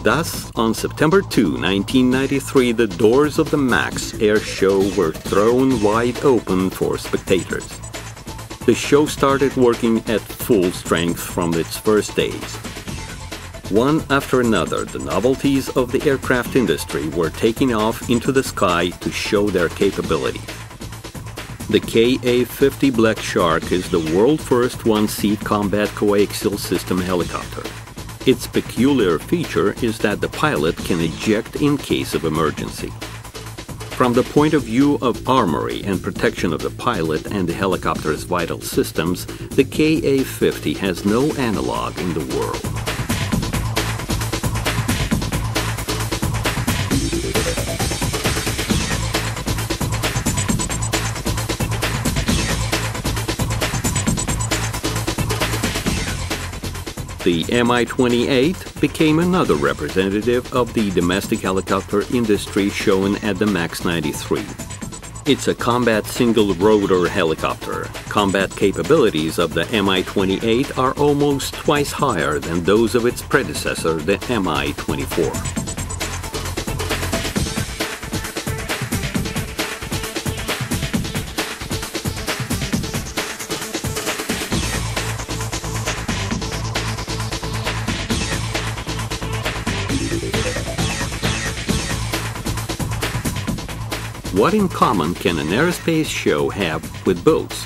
Thus, on September 2, 1993, the doors of the MAKS air show were thrown wide open for spectators. The show started working at full strength from its first days. One after another, the novelties of the aircraft industry were taking off into the sky to show their capability. The KA-50 Black Shark is the world's first one-seat combat coaxial system helicopter. Its peculiar feature is that the pilot can eject in case of emergency. From the point of view of armory and protection of the pilot and the helicopter's vital systems, the KA-50 has no analog in the world. The Mi-28 became another representative of the domestic helicopter industry shown at the MAKS 93. It's a combat single-rotor helicopter. Combat capabilities of the Mi-28 are almost twice higher than those of its predecessor, the Mi-24. What in common can an aerospace show have with boats?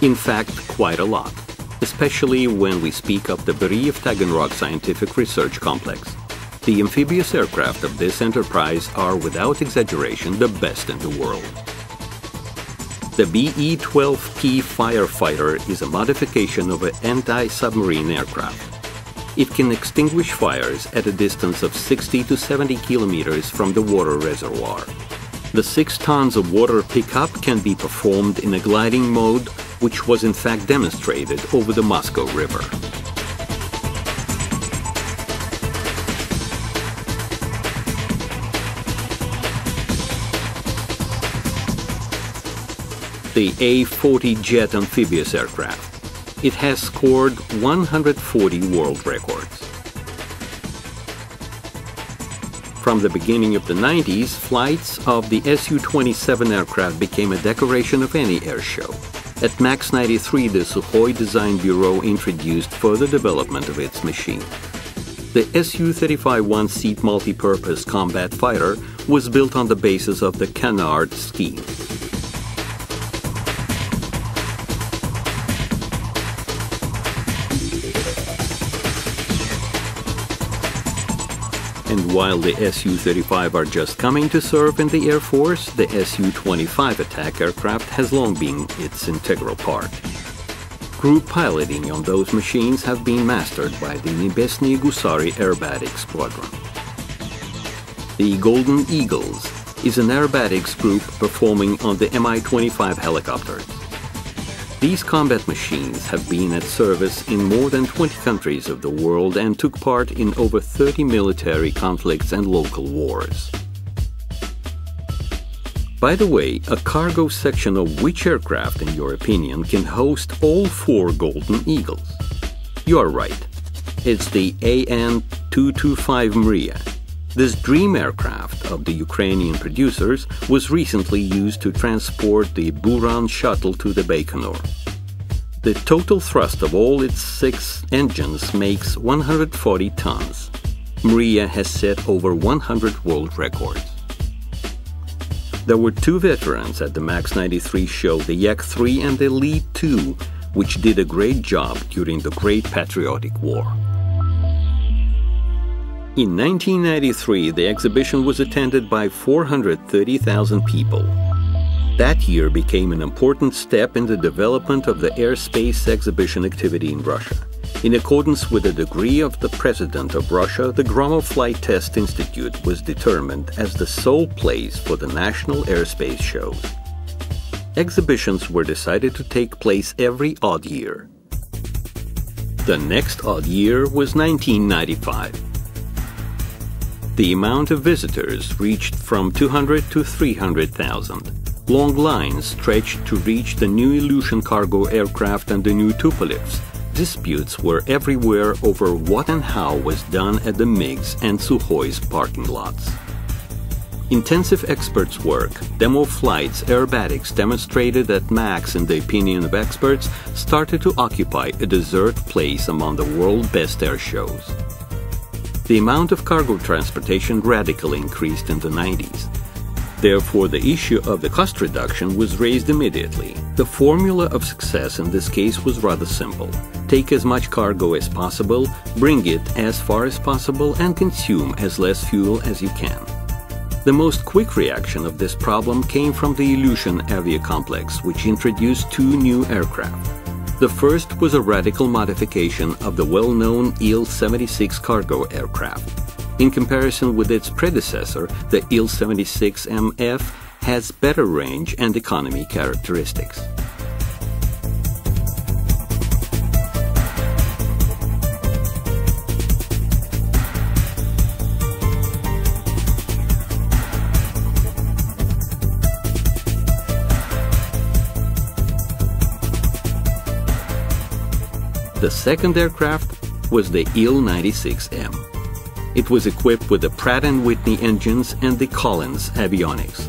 In fact, quite a lot, especially when we speak of the Mriya of Taganrog Scientific Research Complex. The amphibious aircraft of this enterprise are, without exaggeration, the best in the world. The BE-12P Firefighter is a modification of an anti-submarine aircraft. It can extinguish fires at a distance of 60 to 70 kilometers from the water reservoir. The 6 tons of water pickup can be performed in a gliding mode, which was in fact demonstrated over the Moscow River. The A-40 jet amphibious aircraft. It has scored 140 world records. From the beginning of the 90s, flights of the Su-27 aircraft became a decoration of any air show. At MAKS 93, the Sukhoi Design Bureau introduced further development of its machine. The Su-35 one-seat multi-purpose combat fighter was built on the basis of the canard scheme. And while the Su-35 are just coming to serve in the Air Force, the Su-25 attack aircraft has long been its integral part. Group piloting on those machines have been mastered by the Nebesny Gusari Aerobatic Squadron. The Golden Eagles is an aerobatics group performing on the Mi-25 helicopters. These combat machines have been at service in more than 20 countries of the world and took part in over 30 military conflicts and local wars. By the way, a cargo section of which aircraft, in your opinion, can host all 4 Golden Eagles? You are right. It's the AN-225 Mriya. This dream aircraft of the Ukrainian producers was recently used to transport the Buran shuttle to the Baikonur. The total thrust of all its 6 engines makes 140 tons. Mriya has set over 100 world records. There were 2 veterans at the MAKS 93 show, the Yak-3 and the Li-2, which did a great job during the Great Patriotic War. In 1993, the exhibition was attended by 430,000 people. That year became an important step in the development of the airspace exhibition activity in Russia. In accordance with the decree of the President of Russia, the Gromov Flight Test Institute was determined as the sole place for the national airspace shows. Exhibitions were decided to take place every odd year. The next odd year was 1995. The amount of visitors reached from 200 to 300,000. Long lines stretched to reach the new Ilyushin cargo aircraft and the new Tupolev, disputes were everywhere over what and how was done at the MiG's and Sukhoi's parking lots. Intensive experts' work, demo flights, aerobatics demonstrated that MAKS, in the opinion of experts, started to occupy a deserved place among the world's best air shows. The amount of cargo transportation radically increased in the 90s. Therefore, the issue of the cost reduction was raised immediately. The formula of success in this case was rather simple. Take as much cargo as possible, bring it as far as possible, and consume as less fuel as you can. The most quick reaction of this problem came from the Ilyushin Aviacomplex, which introduced two new aircraft. The first was a radical modification of the well-known Il-76 cargo aircraft. In comparison with its predecessor, the Il-76MF has better range and economy characteristics. The second aircraft was the Il-96M. It was equipped with the Pratt & Whitney engines and the Collins avionics.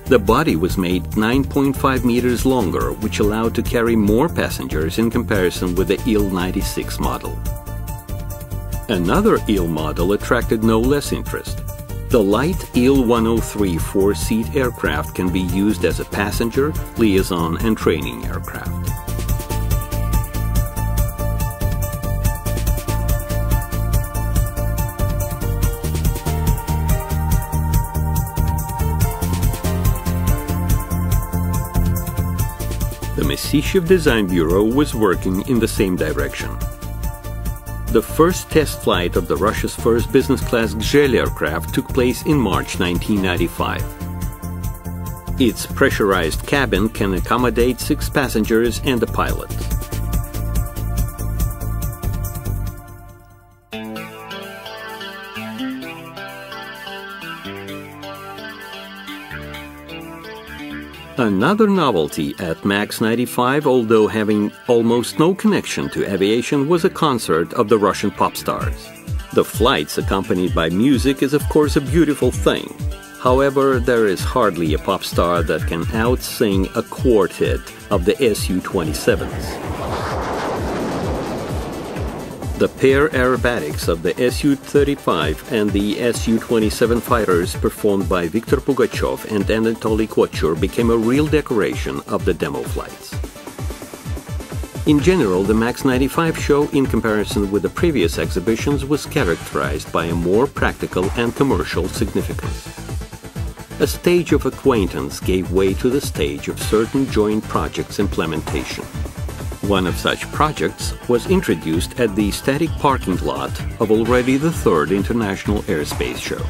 The body was made 9.5 meters longer, which allowed to carry more passengers in comparison with the Il-96 model. Another Il model attracted no less interest. The light Il-103 four-seat aircraft can be used as a passenger, liaison, and training aircraft. The Messishev Design Bureau was working in the same direction. The first test flight of Russia's first business-class Gzhel aircraft took place in March 1995. Its pressurized cabin can accommodate 6 passengers and a pilot. Another novelty at MAKS 95, although having almost no connection to aviation, was a concert of the Russian pop stars. The flights accompanied by music is of course a beautiful thing. However, there is hardly a pop star that can out-sing a quartet of the Su-27s. The pair aerobatics of the Su-35 and the Su-27 fighters performed by Viktor Pugachev and Anatoly Kochur became a real decoration of the demo flights. In general, the MAKS 95 show, in comparison with the previous exhibitions, was characterized by a more practical and commercial significance. A stage of acquaintance gave way to the stage of certain joint projects implementation. One of such projects was introduced at the static parking lot of already the 3rd International Airspace Show.